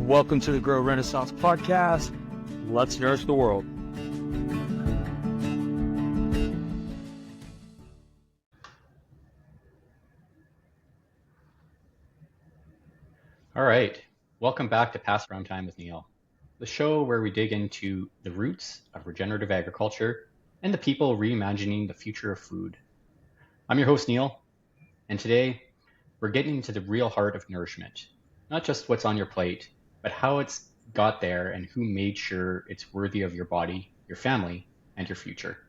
Welcome to the Grow Renaissance podcast. Let's nourish the world. All right, welcome back to Pasture Prime Time with Neil, the show where we dig into the roots of regenerative agriculture and the people reimagining the future of food. I'm your host, Neil, and today we're getting into the real heart of nourishment, not just what's on your plate, but how it's got there and who made sure it's worthy of your body, your family, and your future.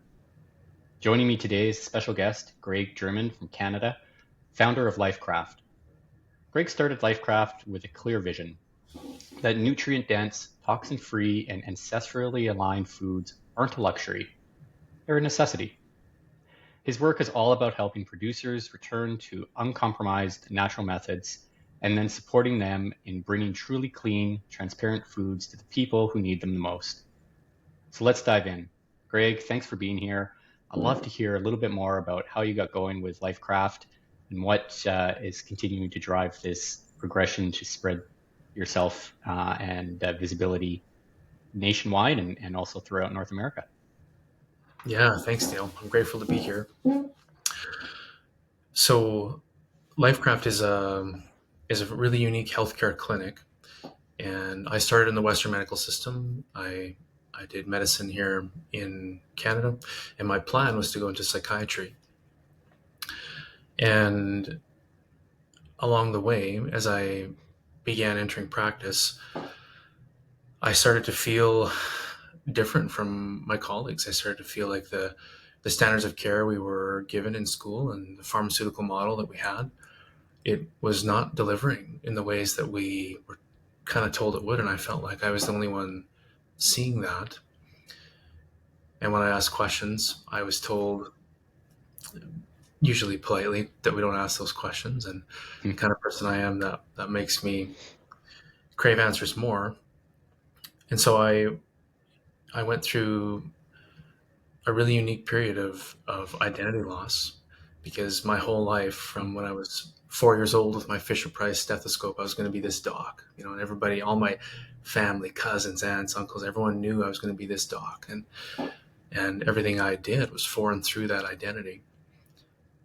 Joining me today is a special guest, Greg German from Canada, founder of Lifecraft. Greg started Lifecraft with a clear vision that nutrient-dense, toxin-free, and ancestrally aligned foods aren't a luxury, they're a necessity. His work is all about helping producers return to uncompromised natural methods and then supporting them in bringing truly clean, transparent foods to the people who need them the most. So let's dive in. Greg, thanks for being here. I'd love to hear a little bit more about how you got going with Lifecraft and what is continuing to drive this progression to spread yourself and visibility nationwide and also throughout North America. Yeah, thanks, Neil. I'm grateful to be here. So, Lifecraft is a really unique healthcare clinic, and I started in the Western medical system. I did medicine here in Canada, and my plan was to go into psychiatry. And along the way, as I began entering practice, I started to feel different from my colleagues. I started to feel like the standards of care we were given in school and the pharmaceutical model that we had, it was not delivering in the ways that we were kind of told it would. And I felt like I was the only one seeing that. And when I asked questions, I was told, usually politely, that we don't ask those questions. And the kind of person I am, that makes me crave answers more. And so I went through a really unique period of identity loss, because my whole life, from when I was 4 years old with my Fisher-Price stethoscope, I was going to be this doc, and everybody, all my family, cousins, aunts, uncles, everyone knew I was going to be this doc, and everything I did was foreign through that identity.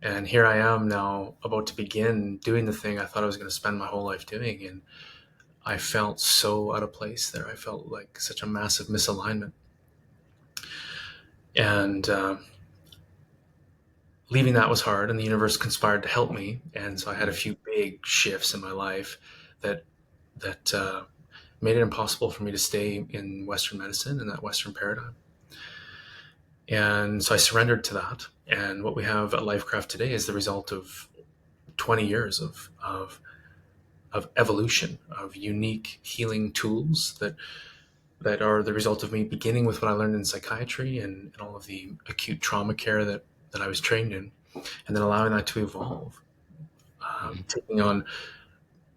And here I am now, about to begin doing the thing I thought I was going to spend my whole life doing, and I felt so out of place there. I felt like such a massive misalignment. And leaving that was hard, and the universe conspired to help me. And so I had a few big shifts in my life that made it impossible for me to stay in Western medicine, in that Western paradigm. And so I surrendered to that. And what we have at Lifecraft today is the result of 20 years of evolution, of unique healing tools that are the result of me beginning with what I learned in psychiatry and all of the acute trauma care that I was trained in, and then allowing that to evolve, taking on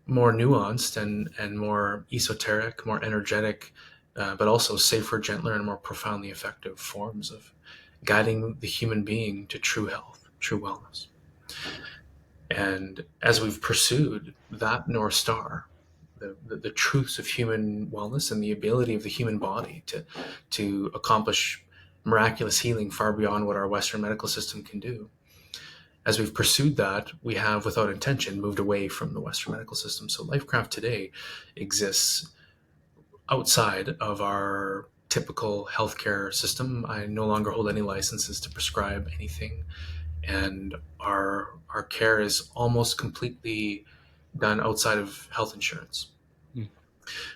more nuanced and more esoteric, more energetic, but also safer, gentler, and more profoundly effective forms of guiding the human being to true health, true wellness. And as we've pursued that North Star, the truths of human wellness and the ability of the human body to accomplish miraculous healing far beyond what our Western medical system can do. As we've pursued that, we have, without intention, moved away from the Western medical system. So Lifecraft today exists outside of our typical healthcare system. I no longer hold any licenses to prescribe anything, and our care is almost completely done outside of health insurance.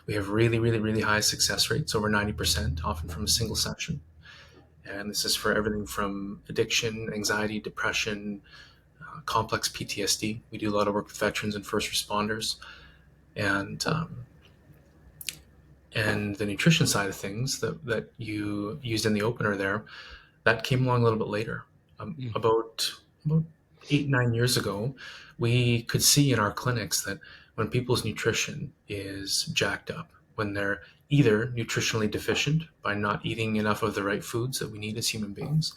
We have really, really, really high success rates, over 90%, often from a single session. And this is for everything from addiction, anxiety, depression, complex PTSD. We do a lot of work with veterans and first responders. And the nutrition side of things that you used in the opener there, that came along a little bit later. About 8-9 years ago, we could see in our clinics that when people's nutrition is jacked up, when they're either nutritionally deficient by not eating enough of the right foods that we need as human beings,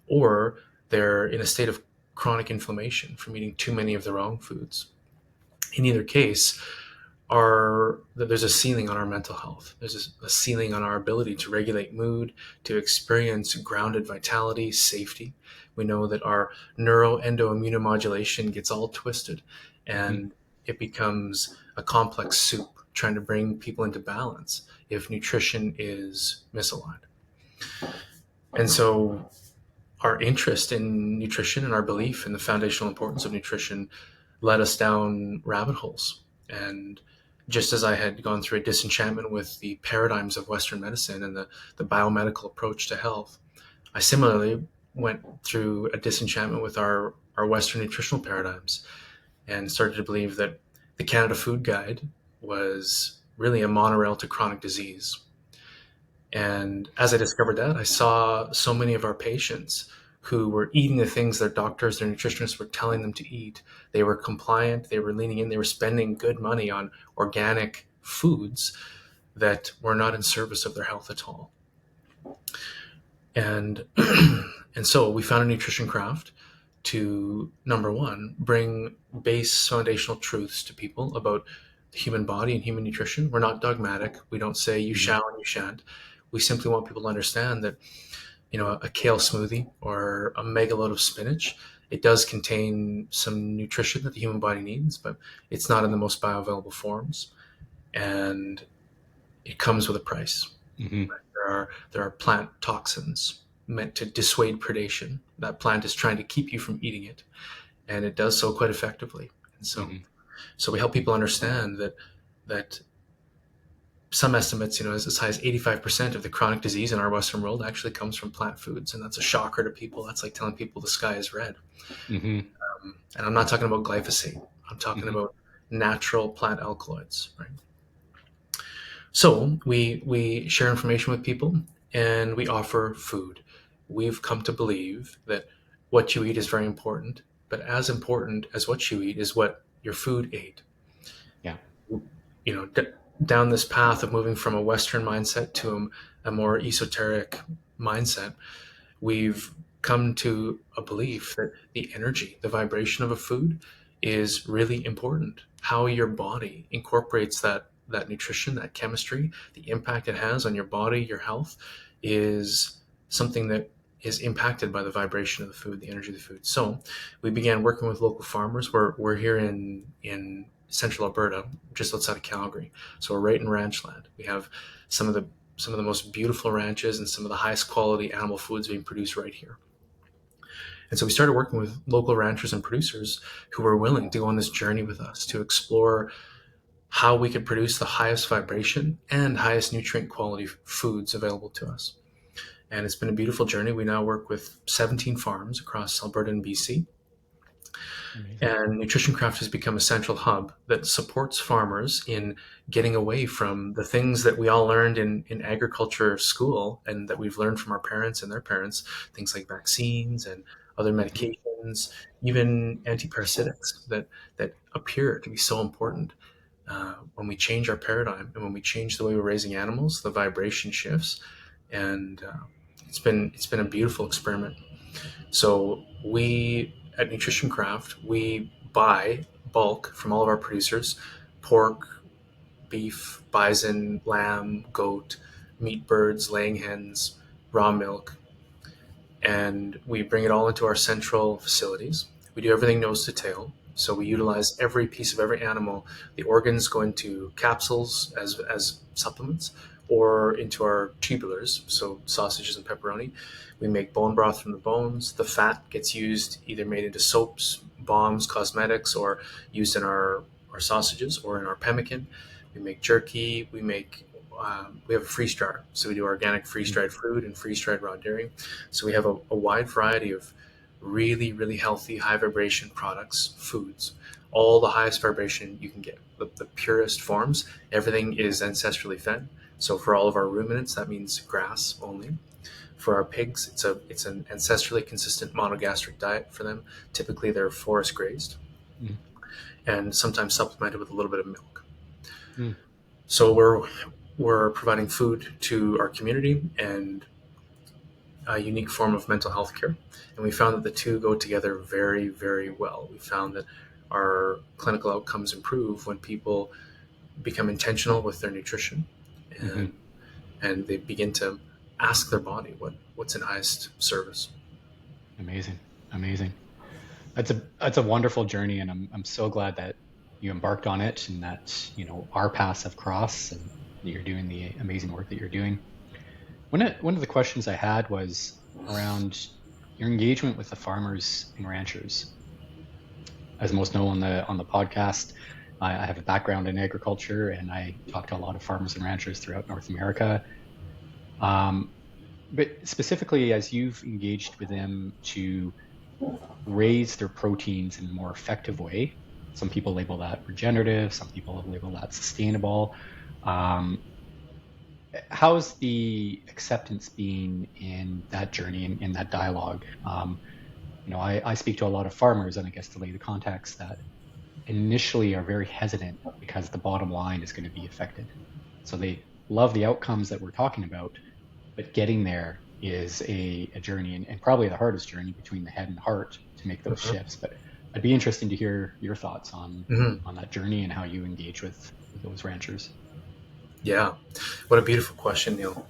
or they're in a state of chronic inflammation from eating too many of the wrong foods. In either case, there's a ceiling on our mental health. There's a ceiling on our ability to regulate mood, to experience grounded vitality, safety. We know that our neuroendoimmunomodulation gets all twisted, and it becomes a complex soup trying to bring people into balance if nutrition is misaligned. And so our interest in nutrition and our belief in the foundational importance of nutrition led us down rabbit holes. And just as I had gone through a disenchantment with the paradigms of Western medicine and the biomedical approach to health, I similarly went through a disenchantment with our Western nutritional paradigms and started to believe that the Canada Food Guide was really a monorail to chronic disease. And as I discovered that, I saw so many of our patients who were eating the things their doctors, their nutritionists were telling them to eat. They were compliant, they were leaning in, they were spending good money on organic foods that were not in service of their health at all. And and so we founded NutritionCraft to, number one, bring base foundational truths to people about the human body and human nutrition. We're not dogmatic. We don't say you shall and you shan't. We simply want people to understand that, a kale smoothie or a mega load of spinach, it does contain some nutrition that the human body needs, but it's not in the most bioavailable forms. And it comes with a price. Mm-hmm. There are plant toxins meant to dissuade predation. That plant is trying to keep you from eating it, and it does so quite effectively. And so we help people understand that some estimates, as high as 85% of the chronic disease in our Western world actually comes from plant foods, and that's a shocker to people. That's like telling people the sky is red. Mm-hmm. And I'm not talking about glyphosate. I'm talking about natural plant alkaloids, right? So we share information with people, and we offer food. We've come to believe that what you eat is very important, but as important as what you eat is what your food ate. Yeah. Down this path of moving from a Western mindset to a more esoteric mindset, we've come to a belief that the energy, the vibration of a food is really important. How your body incorporates that nutrition, that chemistry, the impact it has on your body, your health, is something that is impacted by the vibration of the food, the energy of the food. So we began working with local farmers. We're here in central Alberta, just outside of Calgary. So we're right in ranch land. We have some of the most beautiful ranches and some of the highest quality animal foods being produced right here. And so we started working with local ranchers and producers who were willing to go on this journey with us to explore how we could produce the highest vibration and highest nutrient quality foods available to us. And it's been a beautiful journey. We now work with 17 farms across Alberta and BC. Amazing. And NutritionCraft has become a central hub that supports farmers in getting away from the things that we all learned in agriculture school and that we've learned from our parents and their parents, things like vaccines and other medications, even antiparasitics that appear to be so important. When we change our paradigm and when we change the way we're raising animals, the vibration shifts, and it's been a beautiful experiment. So we at NutritionCraft, we buy bulk from all of our producers: pork, beef, bison, lamb, goat, meat birds, laying hens, raw milk, and we bring it all into our central facilities. We do everything nose to tail. So we utilize every piece of every animal. The organs go into capsules as supplements or into our tubulars, so sausages and pepperoni. We make bone broth from the bones. The fat gets used, either made into soaps, balms, cosmetics, or used in our sausages or in our pemmican. We make jerky. We have a freeze dryer. So we do organic freeze-dried fruit and freeze-dried raw dairy. So we have a wide variety of really, really healthy, high vibration products, foods, all the highest vibration you can get, the purest forms. Everything is ancestrally fed. So for all of our ruminants, that means grass only. For our pigs, it's an ancestrally consistent monogastric diet for them. Typically, they're forest grazed and sometimes supplemented with a little bit of milk. So we're providing food to our community and a unique form of mental health care. And we found that the two go together very, very well. We found that our clinical outcomes improve when people become intentional with their nutrition, and they begin to ask their body what's in highest service. Amazing. That's a wonderful journey, and I'm so glad that you embarked on it, and that our paths have crossed, and that you're doing the amazing work that you're doing. One of the questions I had was around your engagement with the farmers and ranchers. As most know on the podcast, I have a background in agriculture, and I talk to a lot of farmers and ranchers throughout North America. But specifically, as you've engaged with them to raise their proteins in a more effective way, some people label that regenerative, some people label that sustainable. How's the acceptance been in that journey, in that dialogue? I speak to a lot of farmers, and I guess to lay the context, that initially are very hesitant because the bottom line is going to be affected. So they love the outcomes that we're talking about, but getting there is a journey, and probably the hardest journey between the head and heart to make those shifts. But I'd be interested to hear your thoughts on that journey and how you engage with those ranchers. Yeah, what a beautiful question, Neil.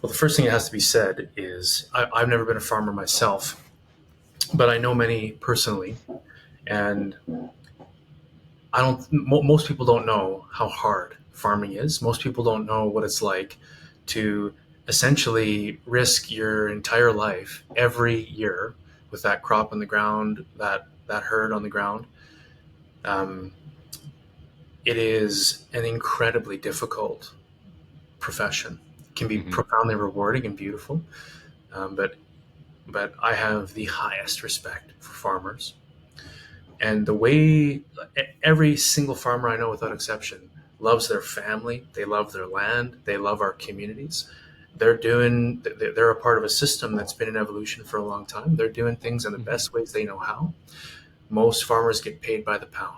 Well, the first thing that has to be said is I've never been a farmer myself, but I know many personally, and most people don't know how hard farming is. Most people don't know what it's like to essentially risk your entire life every year with that crop on the ground, that herd on the ground. It is an incredibly difficult profession. It can be profoundly rewarding and beautiful, but I have the highest respect for farmers. And the way every single farmer I know, without exception, loves their family, they love their land, they love our communities. They're a part of a system that's been in evolution for a long time. They're doing things in the best ways they know how. Most farmers get paid by the pound.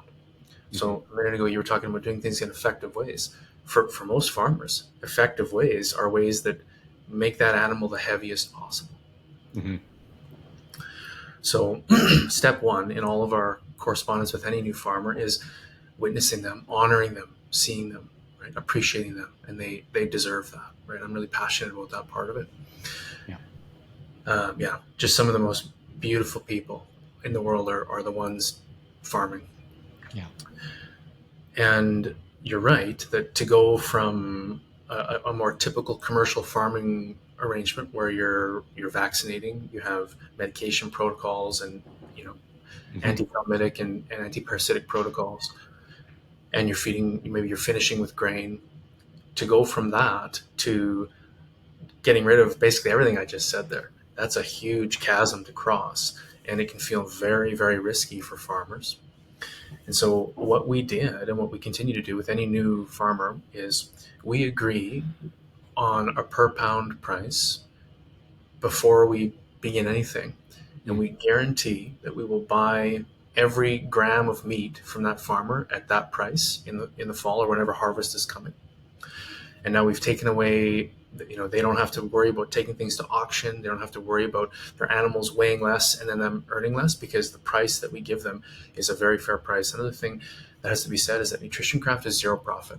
So a minute ago, you were talking about doing things in effective ways. For most farmers, effective ways are ways that make that animal the heaviest possible. So step one in all of our correspondence with any new farmer is witnessing them, honoring them, seeing them, right, appreciating them, and they deserve that, right? I'm really passionate about that part of it. Just some of the most beautiful people in the world are the ones farming. And you're right that to go from a more typical commercial farming arrangement where you're vaccinating, you have medication protocols and anti-thalamitic and anti-parasitic protocols, and you're finishing with grain, to go from that to getting rid of basically everything I just said there, that's a huge chasm to cross, and it can feel very, very risky for farmers. And so what we did and what we continue to do with any new farmer is we agree on a per pound price before we begin anything. And we guarantee that we will buy every gram of meat from that farmer at that price in the fall or whenever harvest is coming. And now we've taken away, they don't have to worry about taking things to auction. They don't have to worry about their animals weighing less and then them earning less, because the price that we give them is a very fair price. Another thing that has to be said is that NutritionCraft is zero profit.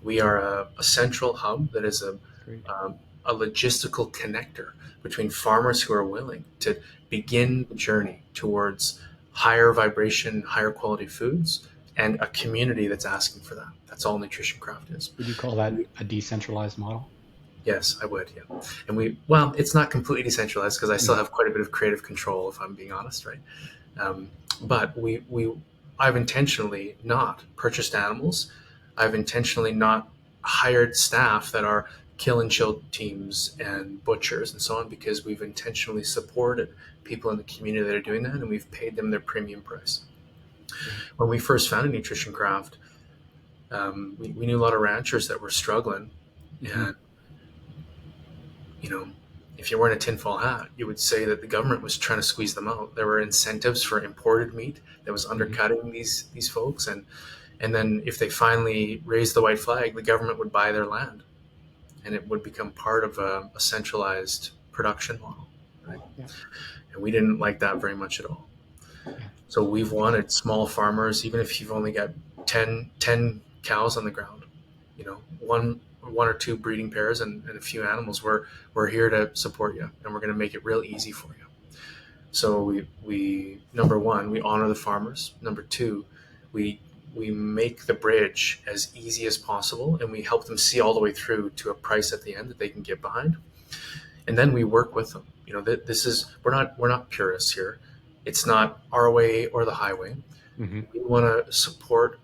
We are a central hub that is a logistical connector between farmers who are willing to begin the journey towards higher vibration, higher quality foods, and a community that's asking for that. That's all NutritionCraft is. Would you call that a decentralized model? Yes, I would. Yeah, and it's not completely decentralized because I still have quite a bit of creative control, if I'm being honest, right? But I've intentionally not purchased animals. I've intentionally not hired staff that are kill and chill teams and butchers and so on, because we've intentionally supported people in the community that are doing that, and we've paid them their premium price. When we first founded NutritionCraft, we knew a lot of ranchers that were struggling, and if you weren't a tinfoil hat, you would say that the government was trying to squeeze them out. There were incentives for imported meat that was undercutting these folks, and then if they finally raised the white flag, the government would buy their land, and it would become part of a centralized production model, right? Yeah. And we didn't like that very much at all. Yeah. So we've wanted small farmers, even if you've only got 10 cows on the ground, one or two breeding pairs and a few animals. We're here to support you, and we're going to make it real easy for you. So we number one, we honor the farmers. Number two, we make the bridge as easy as possible, and we help them see all the way through to a price at the end that they can get behind. And then we work with them. This is we're not purists here. It's not our way or the highway. Mm-hmm. We want to support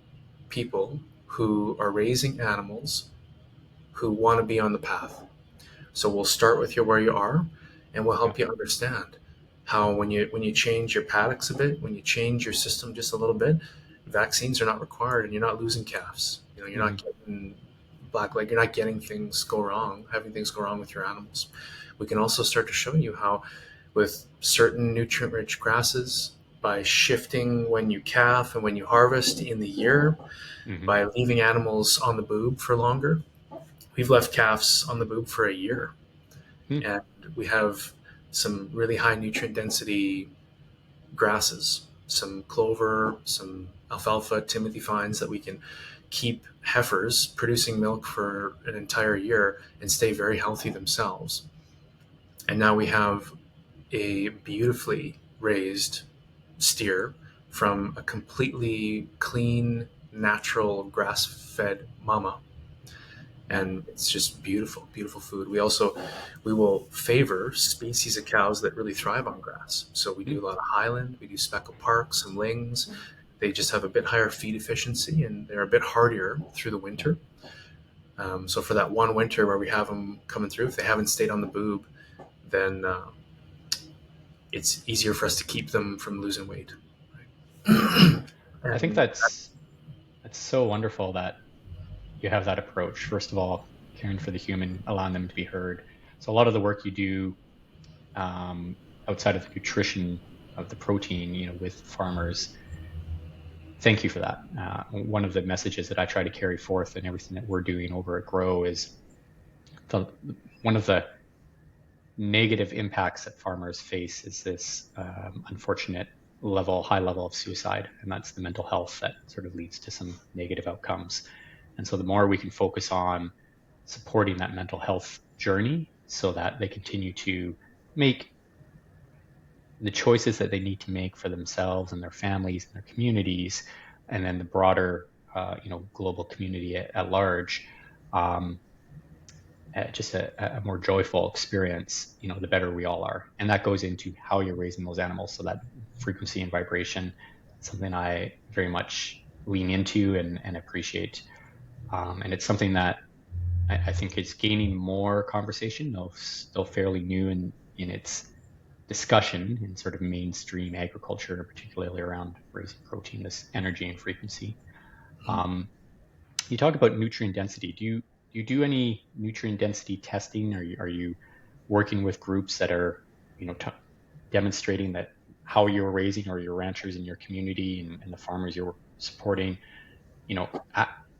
people who are raising animals who want to be on the path. So we'll start with you where you are, and we'll help you understand how when you change your paddocks a bit, when you change your system just a little bit, vaccines are not required, and you're not losing calves. You're not getting blackleg. You're not getting having things go wrong with your animals. We can also start to show you how, with certain nutrient-rich grasses, by shifting when you calf and when you harvest in the year, by leaving animals on the boob for longer. We've left calves on the boob for a year, and we have some really high nutrient density grasses, some clover, some alfalfa, timothy vines that we can keep heifers producing milk for an entire year and stay very healthy themselves. And now we have a beautifully raised steer from a completely clean, natural, grass-fed mama. And it's just beautiful, beautiful food. We will favor species of cows that really thrive on grass. So we do a lot of Highland, we do Speckled Park, some Lings. They just have a bit higher feed efficiency, and they're a bit hardier through the winter. So for that one winter where we have them coming through, if they haven't stayed on the boob, then it's easier for us to keep them from losing weight. Right? I think that's so wonderful that you have that approach. First of all, caring for the human, allowing them to be heard. So a lot of the work you do outside of the nutrition of the protein, with farmers, thank you for that. One of the messages that I try to carry forth in everything that we're doing over at Grow is one of the negative impacts that farmers face is this unfortunate high level of suicide, and that's the mental health that sort of leads to some negative outcomes. And so the more we can focus on supporting that mental health journey so that they continue to make the choices that they need to make for themselves and their families and their communities, and then the broader, global community at large, just a more joyful experience, the better we all are. And that goes into how you're raising those animals. So that frequency and vibration, something I very much lean into and appreciate. And it's something that I think is gaining more conversation, though still fairly new in its discussion in sort of mainstream agriculture, particularly around raising protein, this energy and frequency. You talk about nutrient density. Do you do any nutrient density testing? Are you working with groups that are, demonstrating that how you're raising, or your ranchers in your community and the farmers you're supporting,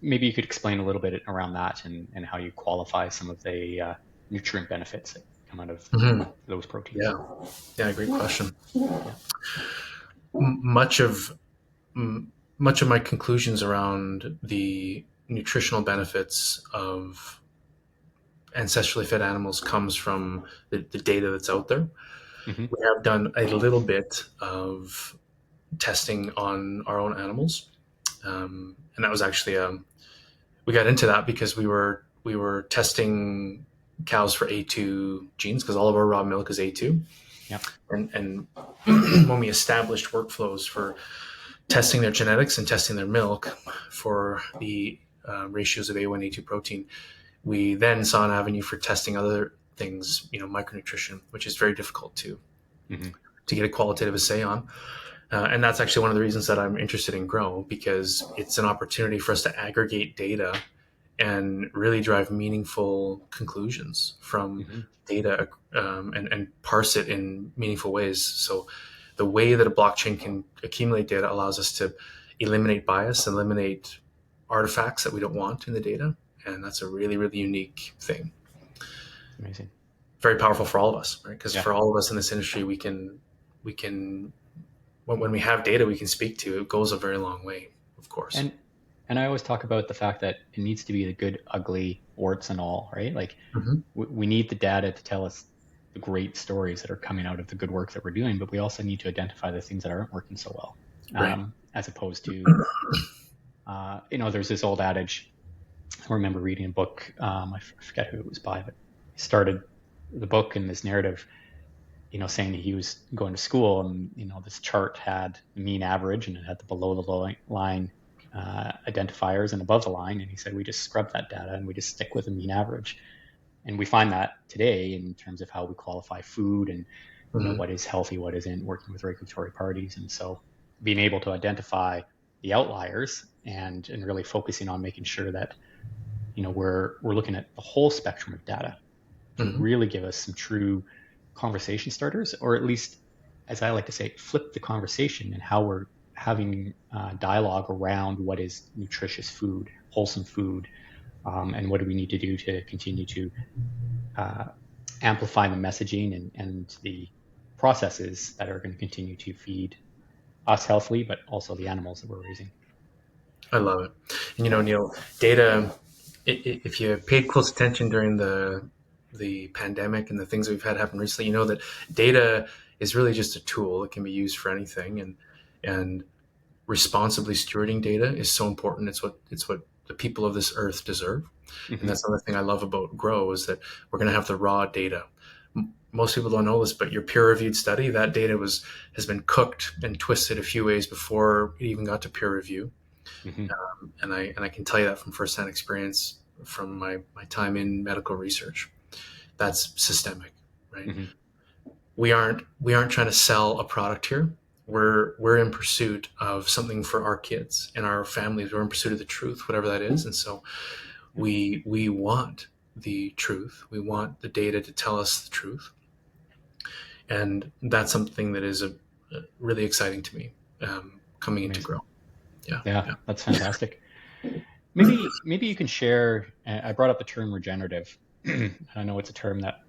maybe you could explain a little bit around that and how you qualify some of the nutrient benefits that come out of those proteins. Yeah, great question. Yeah. Much of my conclusions around the nutritional benefits of ancestrally fed animals comes from the data that's out there. We have done a little bit of testing on our own animals, and that was actually we got into that because we were testing cows for A2 genes, because all of our raw milk is A2. Yep. And when we established workflows for testing their genetics and testing their milk for the ratios of A1, A2 protein, we then saw an avenue for testing other things, micronutrition, which is very difficult to get a qualitative assay on. And that's actually one of the reasons that I'm interested in Grow, because it's an opportunity for us to aggregate data and really drive meaningful conclusions from data and parse it in meaningful ways. So the way that a blockchain can accumulate data allows us to eliminate bias, eliminate artifacts that we don't want in the data. And that's a really, really unique thing. Amazing. Very powerful for all of us, right? Because for all of us in this industry, we can when we have data we can speak to, it goes a very long way, of course. And And I always talk about the fact that it needs to be the good, ugly, warts and all, right? Like Hmm. we need the data to tell us the great stories that are coming out of the good work that we're doing, but we also need to identify the things that aren't working so well, Right. as opposed to, there's this old adage. I remember reading a book. I forget who it was by, but he started the book in this narrative, saying that he was going to school and, this chart had the mean average and it had the below the line identifiers and above the line. And he said, we just scrub that data and we just stick with the mean average. And we find that today in terms of how we qualify food and, Hmm. what is healthy, what isn't, working with regulatory parties. And so being able to identify the outliers and really focusing on making sure that, we're looking at the whole spectrum of data can Hmm. really give us some true conversation starters, or at least, as I like to say, flip the conversation and how we're having dialogue around what is nutritious food, wholesome food, and what do we need to do to continue to uh, amplify the messaging and the processes that are going to continue to feed us healthily, but also the animals that we're raising. I love it. And Neil, data. If you paid close attention during the pandemic and the things we've had happen recently, you know that data is really just a tool. It can be used for anything, and responsibly stewarding data is so important. It's what the people of this earth deserve, and Mm-hmm. that's another thing I love about Grow is that we're going to have the raw data. Most people don't know this, but your peer-reviewed study, that data has been cooked and twisted a few ways before it even got to peer review. Mm-hmm. And I can tell you that from firsthand experience from my time in medical research. That's systemic, right? Mm-hmm. We aren't trying to sell a product here. We're in pursuit of something for our kids and our families. We're in pursuit of the truth, whatever that is. And so we want the truth. We want the data to tell us the truth. And that's something that is really exciting to me, coming into Amazing. Grow. Yeah. Yeah, Yeah. that's fantastic. Maybe you can share. I brought up the term regenerative. I know it's a term that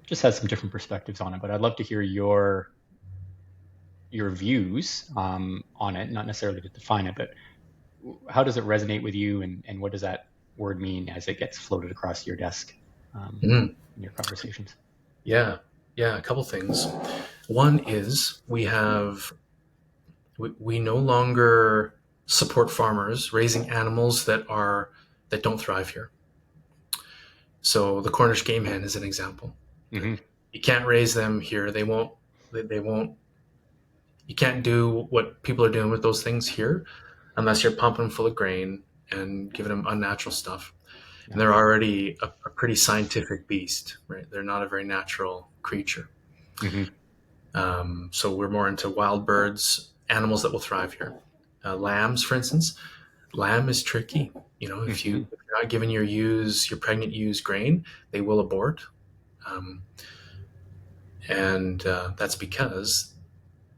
just has some different perspectives on it, but I'd love to hear your views on it, not necessarily to define it, but how does it resonate with you, and what does that word mean as it gets floated across your desk Mhm. in your conversations? Yeah. Yeah. A couple things. One is we no longer support farmers raising animals that don't thrive here. So the Cornish game hen is an example. Mm-hmm. You can't raise them here. They won't. You can't do what people are doing with those things here unless you're pumping them full of grain and giving them unnatural stuff. And Yeah. they're already a pretty scientific beast, right? They're not a very natural creature. Mm-hmm. So we're more into wild birds, animals that will thrive here. Lambs, for instance, lamb is tricky. If Mm-hmm. you're not giving your pregnant ewes grain, they will abort, um, and that's because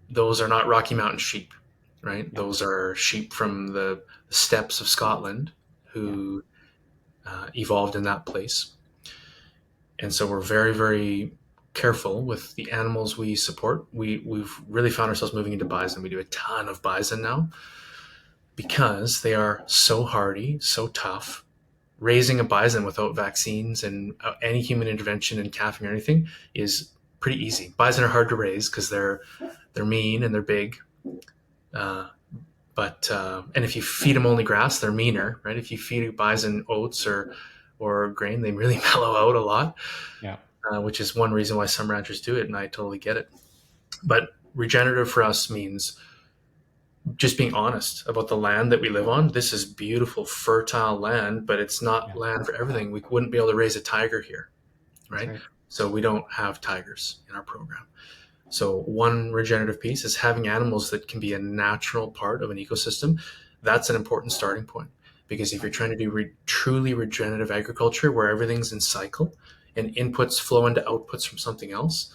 those are not Rocky Mountain sheep, right? Yeah. Those are sheep from the steppes of Scotland Yeah. who evolved in that place, and so we're very, very careful with the animals we support. We've really found ourselves moving into bison. We do a ton of bison now because they are so hardy, so tough. Raising a bison without vaccines and any human intervention in calving or anything is pretty easy. Bison are hard to raise because they're mean and they're big. Uh, and if you feed them only grass, they're meaner, right? If you feed bison oats or grain, they really mellow out a lot, Yeah. which is one reason why some ranchers do it, and I totally get it. But regenerative for us means just being honest about the land that we live on. This is beautiful, fertile land, but it's not Yeah. land for everything. We wouldn't be able to raise a tiger here, That's right? right. So we don't have tigers in our program. So one regenerative piece is having animals that can be a natural part of an ecosystem. That's an important starting point, because if you're trying to do truly regenerative agriculture where everything's in cycle and inputs flow into outputs from something else,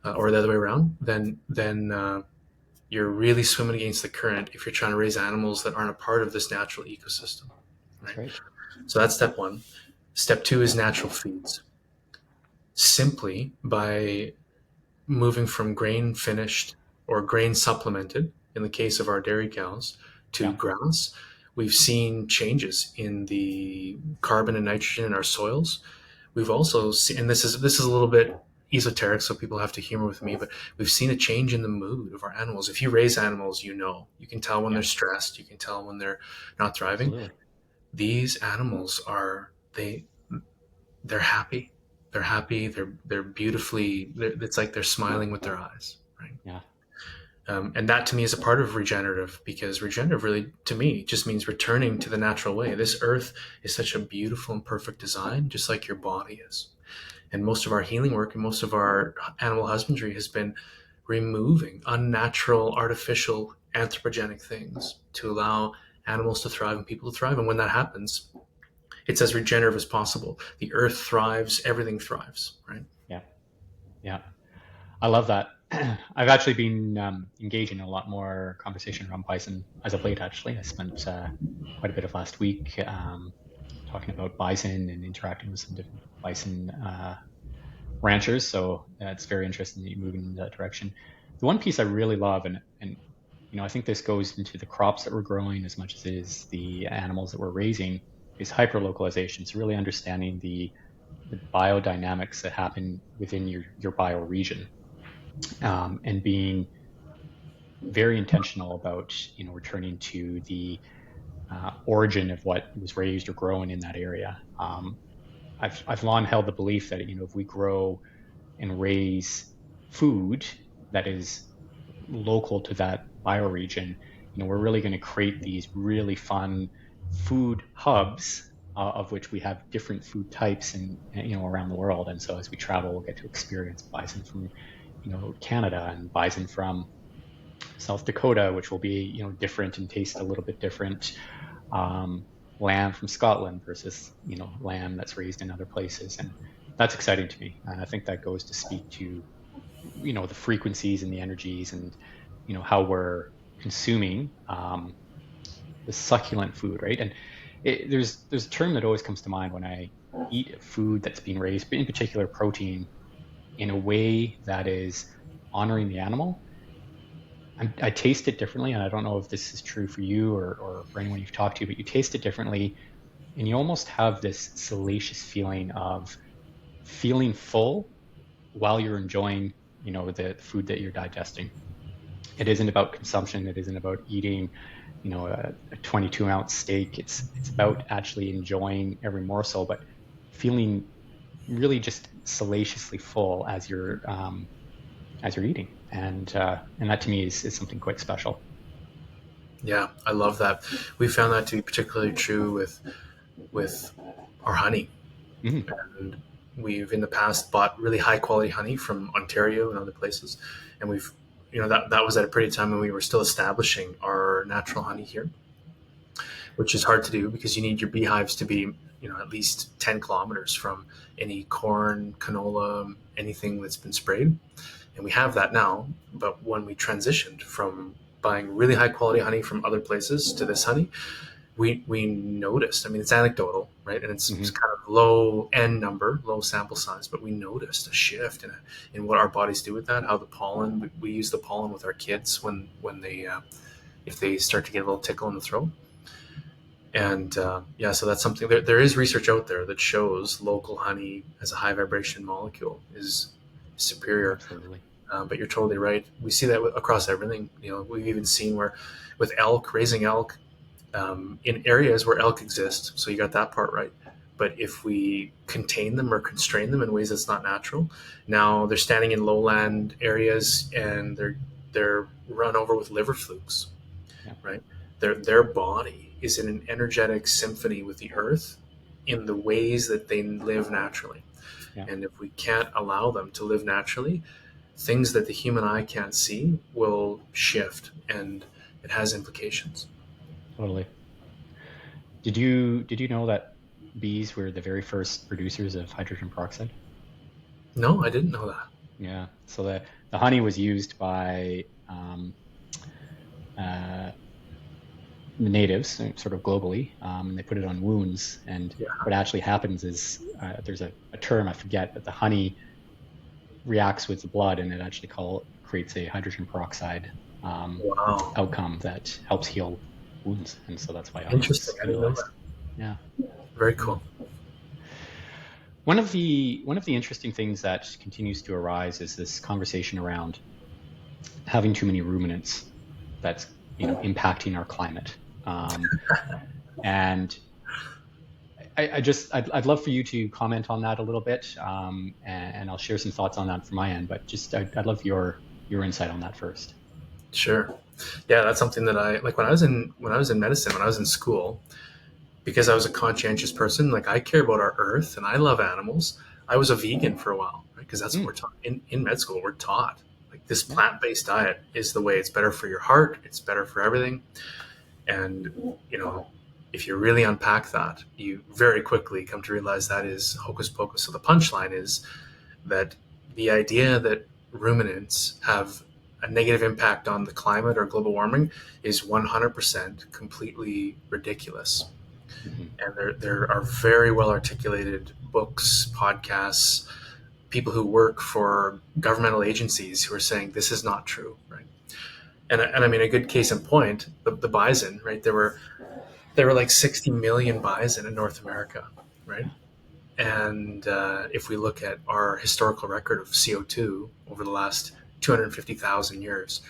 or the other way around, then you're really swimming against the current if you're trying to raise animals that aren't a part of this natural ecosystem, That's right? right. So that's step one. Step two is natural feeds. Simply by moving from grain finished or grain supplemented, in the case of our dairy cows, to Yeah. grass, we've seen changes in the carbon and nitrogen in our soils. We've also seen, and this is a little bit esoteric, so people have to humor with me, but we've seen a change in the mood of our animals. If you raise animals, you can tell when they're stressed, you can tell when they're not thriving. Absolutely. These animals they're happy. They're happy. They're beautifully. It's like they're smiling with their eyes, right? Yeah. And that to me is a part of regenerative, because regenerative really, to me, just means returning to the natural way. This earth is such a beautiful and perfect design, just like your body is. And most of our healing work and most of our animal husbandry has been removing unnatural, artificial, anthropogenic things to allow animals to thrive and people to thrive. And when that happens, it's as regenerative as possible. The earth thrives, everything thrives, right? Yeah. Yeah. I love that. I've actually been engaging in a lot more conversation around bison as of late, actually. I spent quite a bit of last week talking about bison and interacting with some different bison ranchers. So it's very interesting that you're moving in that direction. The one piece I really love, and I think this goes into the crops that we're growing as much as it is the animals that we're raising, is hyperlocalization. So really understanding the biodynamics that happen within your bioregion, and being very intentional about returning to the origin of what was raised or grown in that area. I've long held the belief that if we grow and raise food that is local to that bioregion, we're really going to create these really fun food hubs, of which we have different food types and around the world. And so as we travel, we'll get to experience bison from Canada and bison from South Dakota, which will be different and taste a little bit different. Lamb from Scotland versus lamb that's raised in other places, and that's exciting to me. And I think that goes to speak to the frequencies and the energies and how we're consuming the succulent food, right? And there's a term that always comes to mind when I eat food that's being raised, but in particular protein, in a way that is honoring the animal. I taste it differently, and I don't know if this is true for you or for anyone you've talked to, but you taste it differently, and you almost have this salacious feeling of feeling full while you're enjoying, the food that you're digesting. It isn't about consumption. It isn't about eating, a 22-ounce steak. It's about actually enjoying every morsel, but feeling really just salaciously full as you're eating, and that to me is something quite special. Yeah, I love that. We found that to be particularly true with our honey. Mm-hmm. And we've in the past bought really high quality honey from Ontario and other places, and we've that was at a period of time when we were still establishing our natural honey here, which is hard to do because you need your beehives to be at least 10 kilometers from any corn, canola, anything that's been sprayed. And we have that now, but when we transitioned from buying really high quality honey from other places to this honey, we noticed, I mean, it's anecdotal, right? And it's kind of low N number, low sample size, but we noticed a shift in what our bodies do with that, how the pollen, we use the pollen with our kids when they, if they start to get a little tickle in the throat. And so that's something, there is research out there that shows local honey as a high vibration molecule is superior. Absolutely. But you're totally right. We see that across everything. We've even seen where with elk, raising elk in areas where elk exist. So you got that part right. But if we contain them or constrain them in ways that's not natural, now they're standing in lowland areas and they're run over with liver flukes, right? Their body is in an energetic symphony with the earth in the ways that they live naturally. Yeah. And if we can't allow them to live naturally, things that the human eye can't see will shift, and it has implications. Totally. Did you know that bees were the very first producers of hydrogen peroxide? No, I didn't know that. Yeah. So the honey was used by the natives, sort of globally, and they put it on wounds. And what actually happens is there's a term, I forget, but the honey reacts with the blood, and it actually creates a hydrogen peroxide outcome that helps heal wounds, and so that's why iron Interesting. is I didn't know utilized. that. Yeah. Very cool. One of the interesting things that continues to arise is this conversation around having too many ruminants that's impacting our climate. And I'd love for you to comment on that a little bit, and I'll share some thoughts on that from my end. But just I'd love your insight on that first. Sure. Yeah, that's something that I like when I was in medicine, when I was in school, because I was a conscientious person. Like, I care about our earth and I love animals. I was a vegan for a while, right? Because that's what we're taught in med school. We're taught like this plant-based diet is the way. It's better for your heart. It's better for everything. And if you really unpack that, you very quickly come to realize that is hocus pocus. So the punchline is that the idea that ruminants have a negative impact on the climate or global warming is 100% completely ridiculous. Mm-hmm. And there are very well articulated books, podcasts, people who work for governmental agencies who are saying this is not true, right? And I mean, a good case in point, the bison, right? There were like 60 million bison in North America, right? And if we look at our historical record of CO2 over the last 250,000 years,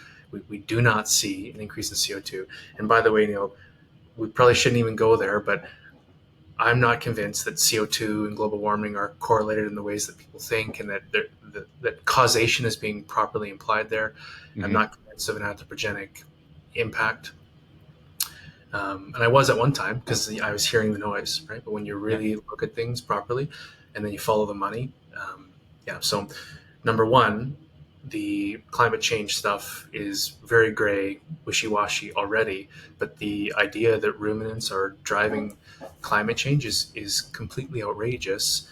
we do not see an increase in CO2. And by the way, we probably shouldn't even go there, but I'm not convinced that CO2 and global warming are correlated in the ways that people think, and that causation is being properly implied there. Mm-hmm. I'm not convinced of an anthropogenic impact. And I was at one time because I was hearing the noise, right? But when you really look at things properly and then you follow the money, So number one, the climate change stuff is very gray, wishy-washy already, but the idea that ruminants are driving climate change is completely outrageous.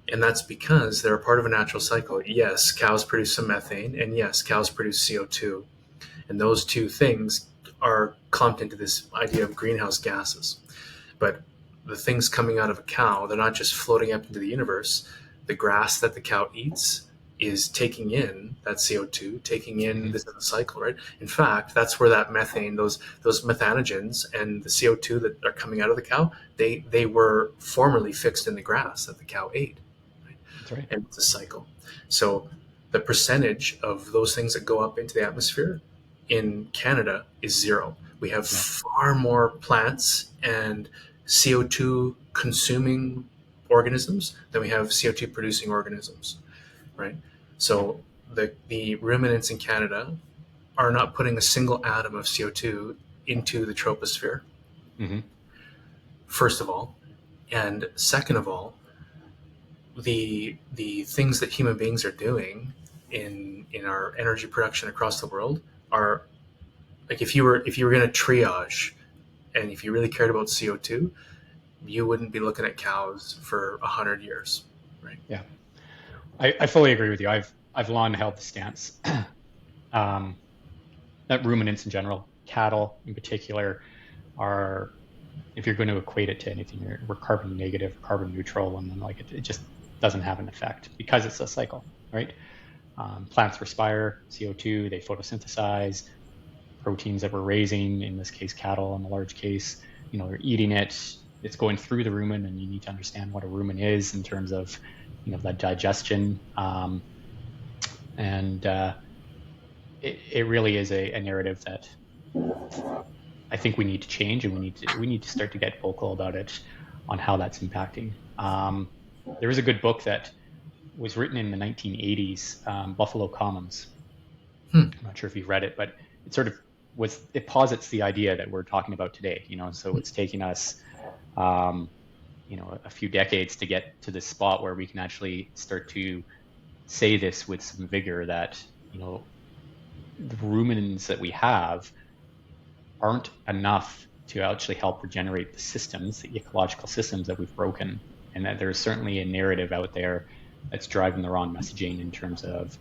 And that's because they're a part of a natural cycle. Yes, cows produce some methane, and yes, cows produce CO2. And those two things are clumped into this idea of greenhouse gases. But the things coming out of a cow, they're not just floating up into the universe. The grass that the cow eats is taking in that CO2, taking in this cycle, right? In fact, that's where that methane, those methanogens and the CO2 that are coming out of the cow, they were formerly fixed in the grass that the cow ate. Right? That's right. And it's a cycle. So the percentage of those things that go up into the atmosphere in Canada is zero. We have far more plants and CO2 consuming organisms than we have CO2 producing organisms, right? So the ruminants in Canada are not putting a single atom of CO2 into the troposphere, first of all. And second of all, the things that human beings are doing in our energy production across the world are like, if you were going to triage, and if you really cared about CO2, you wouldn't be looking at cows for 100 years, right? Yeah, I fully agree with you. I've long held the stance that ruminants in general, cattle in particular, are, if you're going to equate it to anything, we're carbon negative, carbon neutral, and then it just doesn't have an effect because it's a cycle, right? Plants respire CO2, they photosynthesize. Proteins that we're raising, in this case cattle in a large case, they're eating it, it's going through the rumen, and you need to understand what a rumen is in terms of that digestion, and it really is a narrative that I think we need to change, and we need to start to get vocal about it on how that's impacting. There was a good book that was written in the 1980s, Buffalo Commons. I'm not sure if you've read it, but it posits the idea that we're talking about today, so it's taking us, a few decades to get to this spot where we can actually start to say this with some vigor, that, the ruminants that we have aren't enough to actually help regenerate the systems, the ecological systems that we've broken. And that there's certainly a narrative out there that's driving the wrong messaging in terms of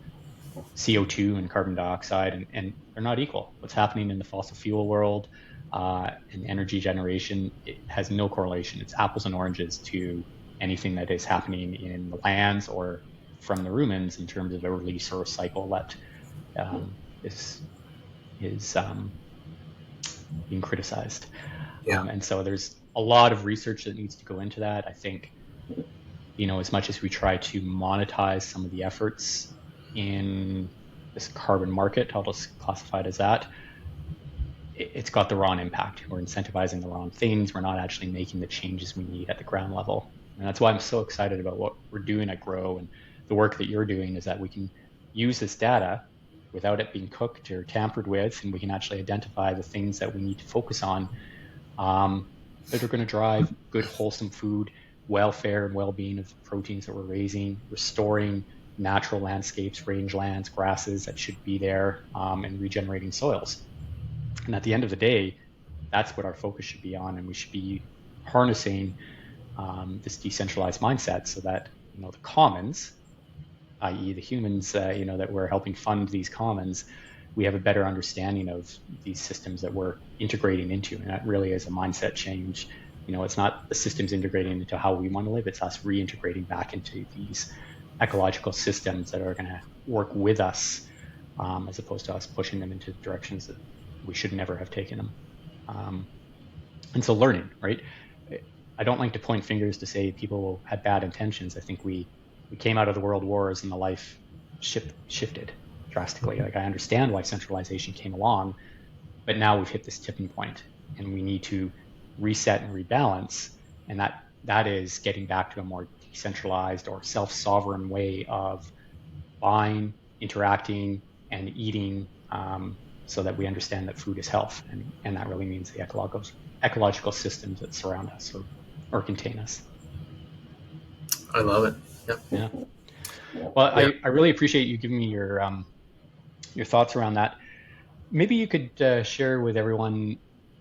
CO2 and carbon dioxide, and they're not equal. What's happening in the fossil fuel world and energy generation, it has no correlation. It's apples and oranges to anything that is happening in the lands or from the ruminants in terms of a release or a cycle that is being criticized. Yeah. And so there's a lot of research that needs to go into that. I think, as much as we try to monetize some of the efforts in this carbon market, I'll just classify it as that, it's got the wrong impact. We're incentivizing the wrong things. We're not actually making the changes we need at the ground level. And that's why I'm so excited about what we're doing at Grow, and the work that you're doing is that we can use this data without it being cooked or tampered with, and we can actually identify the things that we need to focus on, that are going to drive good, wholesome food, welfare and well-being of the proteins that we're raising, restoring natural landscapes, rangelands, grasses that should be there, and regenerating soils. And at the end of the day, that's what our focus should be on, and we should be harnessing this decentralized mindset so that the commons, i.e., the humans, that we're helping fund these commons, we have a better understanding of these systems that we're integrating into, and that really is a mindset change. It's not the systems integrating into how we want to live; it's us reintegrating back into these ecological systems that are going to work with us, as opposed to us pushing them into directions that we should never have taken them. And so learning, right? I don't like to point fingers to say people had bad intentions. I think we came out of the world wars and the life shifted drastically. Like, I understand why centralization came along, but now we've hit this tipping point and we need to reset and rebalance. And that is getting back to a more decentralized or self-sovereign way of buying, interacting, and eating, so that we understand that food is health, and that really means the ecological systems that surround us or contain us. I love it. Yep. Yeah. Well, yeah. I really appreciate you giving me your thoughts around that. Maybe you could share with everyone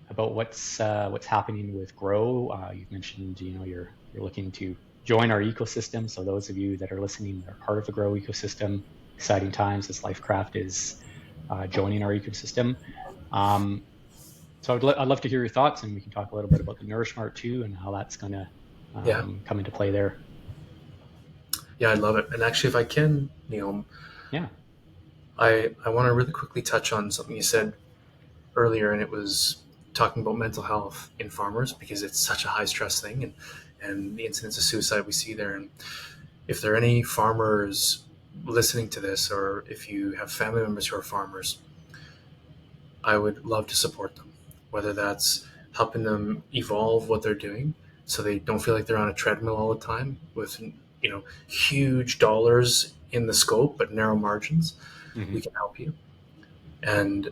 about what's happening with Grow. You've mentioned you're looking to join our ecosystem. So those of you that are listening that are part of the Grow ecosystem, exciting times as Lifecraft is joining our ecosystem. So I'd love to hear your thoughts, and we can talk a little bit about the Nourishment too, and how that's going to come into play there. Yeah, I love it. And actually, if I can, Neil, yeah, I want to really quickly touch on something you said earlier, and it was talking about mental health in farmers, because it's such a high stress thing, and the incidence of suicide we see there. And if there are any farmers listening to this, or if you have family members who are farmers, I would love to support them, whether that's helping them evolve what they're doing so they don't feel like they're on a treadmill all the time with huge dollars in the scope but narrow margins. Mm-hmm. We can help you. And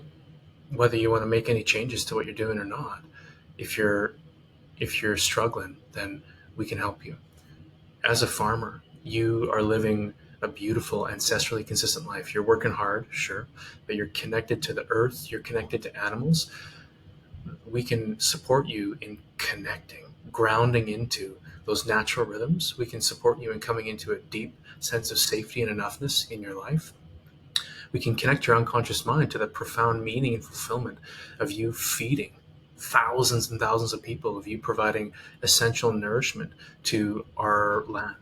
whether you want to make any changes to what you're doing or not, if you're struggling, then we can help you. As a farmer, you are living a beautiful, ancestrally consistent life. You're working hard, sure, but you're connected to the earth, you're connected to animals. We can support you in connecting, grounding into those natural rhythms. We can support you in coming into a deep sense of safety and enoughness in your life. We can connect your unconscious mind to the profound meaning and fulfillment of you feeding thousands and thousands of people, of you providing essential nourishment to our land.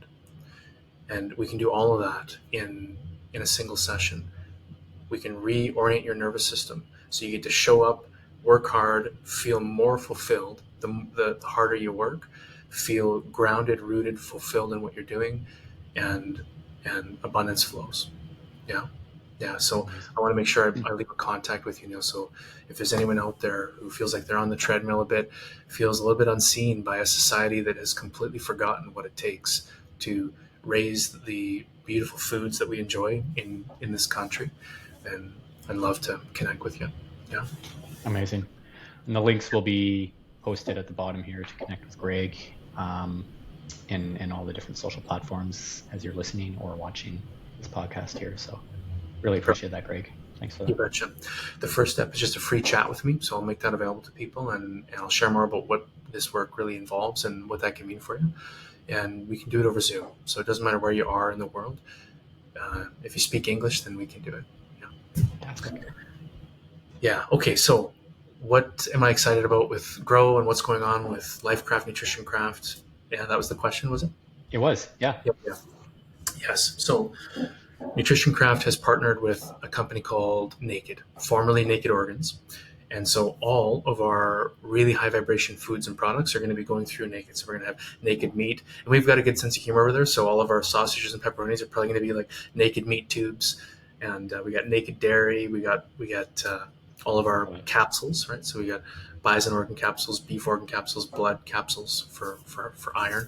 And we can do all of that in a single session. We can reorient your nervous system so you get to show up, work hard, feel more fulfilled. The harder you work, feel grounded, rooted, fulfilled in what you're doing, and abundance flows. Yeah. So I want to make sure I leave a contact with you, Neil. So if there's anyone out there who feels like they're on the treadmill a bit, feels a little bit unseen by a society that has completely forgotten what it takes to raise the beautiful foods that we enjoy in this country, then I'd love to connect with you. Yeah. Amazing. And the links will be posted at the bottom here to connect with Greg, in all the different social platforms as you're listening or watching this podcast here. So really appreciate that, Greg. Thanks for that. You betcha. The first step is just a free chat with me. So I'll make that available to people, and I'll share more about what this work really involves and what that can mean for you. And we can do it over Zoom. So it doesn't matter where you are in the world. If you speak English, then we can do it. Yeah. Fantastic. Yeah. Okay. So what am I excited about with Grow and what's going on with Lifecraft, NutritionCraft? Yeah, that was the question, was it? It was. Yeah. Yep. Yeah. Yes. So NutritionCraft has partnered with a company called Naked, formerly Naked Organs. And so all of our really high vibration foods and products are going to be going through Naked. So we're going to have Naked meat, and we've got a good sense of humor over there. So all of our sausages and pepperonis are probably going to be like Naked meat tubes, and we got Naked dairy. We got all of our capsules, right? So we got bison organ capsules, beef organ capsules, blood capsules for iron.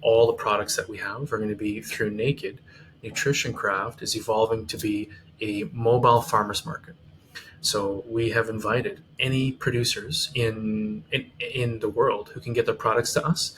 All the products that we have are going to be through Naked. NutritionCraft is evolving to be a mobile farmers market. So we have invited any producers in the world who can get their products to us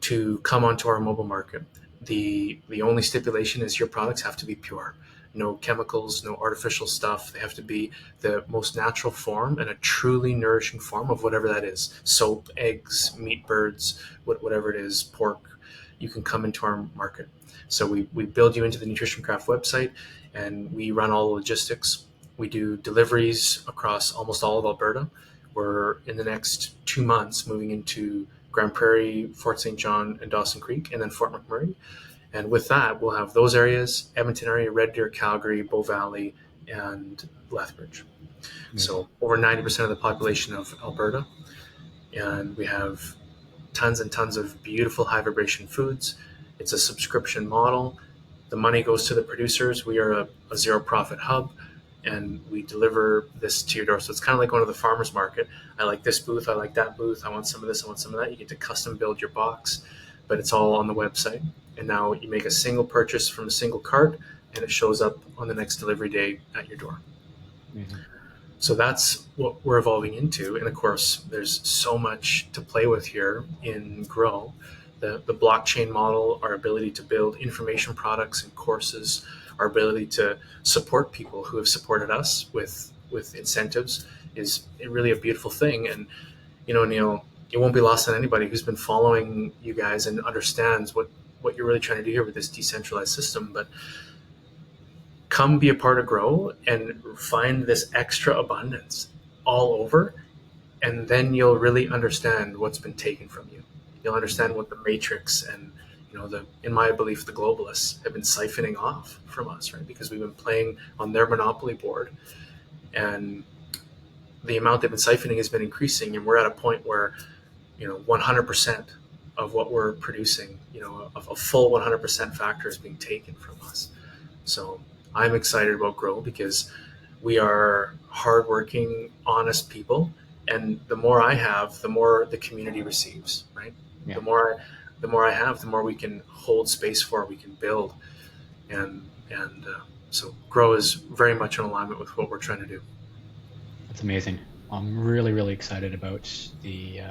to come onto our mobile market. The only stipulation is your products have to be pure. No chemicals, no artificial stuff. They have to be the most natural form and a truly nourishing form of whatever that is. Soap, eggs, meat birds, whatever it is, pork. You can come into our market. So we build you into the NutritionCraft website, and we run all the logistics. We do deliveries across almost all of Alberta. We're in the next 2 months moving into Grand Prairie, Fort St. John, and Dawson Creek, and then Fort McMurray. And with that, we'll have those areas: Edmonton area, Red Deer, Calgary, Bow Valley, and Lethbridge. So over 90% of the population of Alberta. And we have tons and tons of beautiful high vibration foods. It's a subscription model. The money goes to the producers. We are a zero profit hub, and we deliver this to your door. So it's kind of like going to the farmer's market. I like this booth. I like that booth. I want some of this. I want some of that. You get to custom build your box, but it's all on the website. And now you make a single purchase from a single cart, and it shows up on the next delivery day at your door. Mm-hmm. So that's what we're evolving into. And of course, there's so much to play with here in Grow. The blockchain model, our ability to build information products and courses, our ability to support people who have supported us with incentives is really a beautiful thing. And, Neil, it won't be lost on anybody who's been following you guys and understands what you're really trying to do here with this decentralized system. But come be a part of Grow and find this extra abundance all over, and then you'll really understand what's been taken from you. You'll understand what the matrix and, in my belief, the globalists have been siphoning off from us, right? Because we've been playing on their monopoly board, and the amount they've been siphoning has been increasing, and we're at a point where, 100% of what we're producing, a full 100% factor is being taken from us. So I'm excited about Grow because we are hardworking, honest people, and the more I have, the more the community receives, right? Yeah. The more I have, the more we can hold space for, we can build, and so Grow is very much in alignment with what we're trying to do. That's amazing. I'm really, really excited about the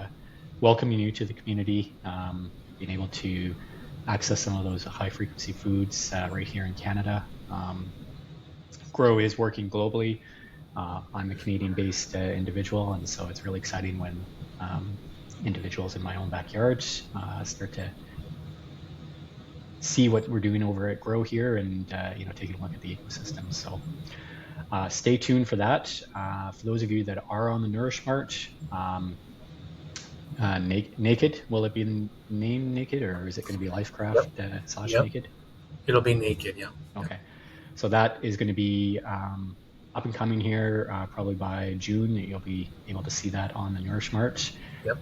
welcoming you to the community, being able to access some of those high frequency foods right here in Canada. Grow is working globally. I'm a Canadian-based individual, and so it's really exciting when individuals in my own backyard start to see what we're doing over at Grow here, and taking a look at the ecosystem. So stay tuned for that. For those of you that are on the Nourishmart, Naked, will it be named Naked, or is it going to be Lifecraft / Naked? It'll be Naked, yeah. Okay. So that is going to be up and coming here probably by June. You'll be able to see that on the Nourishmart. Yep.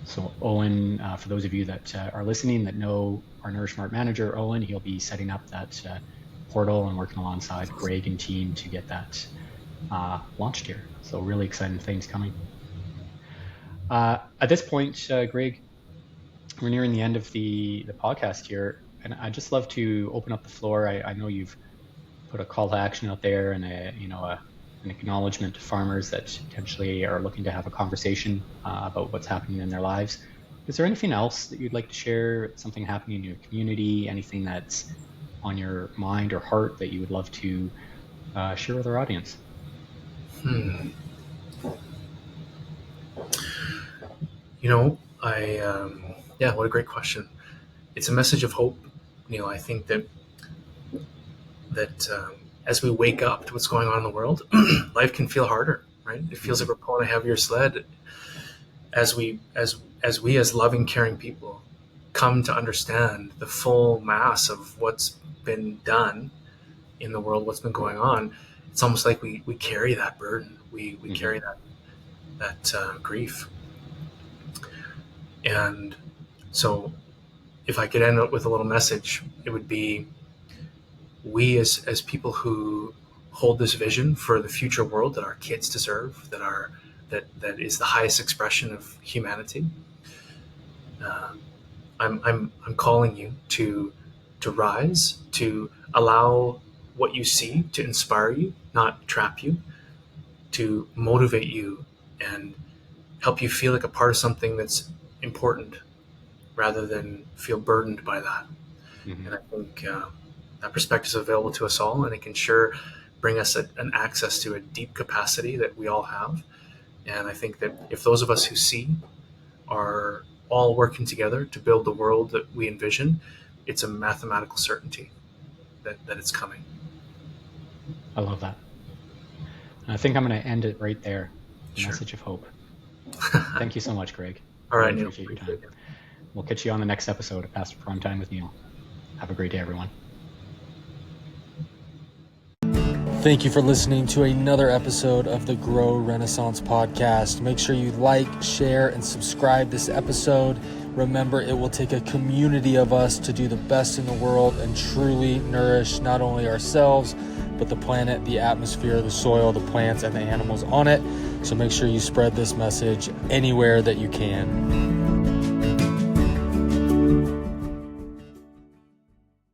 So Owen, for those of you that are listening that know our Nourishmart manager, Owen, he'll be setting up that portal and working alongside Greg and team to get that launched here. So really exciting things coming. At this point, Greg, we're nearing the end of the podcast here. And I'd just love to open up the floor. I know you've put a call to action out there and an acknowledgement to farmers that potentially are looking to have a conversation about what's happening in their lives. Is there anything else that you'd like to share, something happening in your community, anything that's on your mind or heart that you would love to share with our audience? What a great question. It's a message of hope. I think that as we wake up to what's going on in the world, life can feel harder, right? It feels like we're pulling a heavier sled as we as loving, caring people come to understand the full mass of what's been done in the world, what's been going on. it's almost like we carry that burden. We carry that grief. And so if I could end up with a little message, it would be, we as people who hold this vision for the future world that our kids deserve, that is the highest expression of humanity. I'm calling you to rise, to allow what you see to inspire you, not trap you, to motivate you and help you feel like a part of something that's important, rather than feel burdened by that. Mm-hmm. And I think that perspective is available to us all, and it can sure bring us an access to a deep capacity that we all have. And I think that if those of us who see are all working together to build the world that we envision, it's a mathematical certainty that it's coming. I love that. And I think I'm going to end it right there. Sure. Message of hope. Thank you so much, Greg. All right, really Neil. appreciate your time. We'll catch you on the next episode of Pasture Prime Time with Neil. Have a great day, everyone. Thank you for listening to another episode of the Grow Renaissance podcast. Make sure you like, share, and subscribe this episode. Remember, it will take a community of us to do the best in the world and truly nourish not only ourselves, but the planet, the atmosphere, the soil, the plants, and the animals on it. So make sure you spread this message anywhere that you can.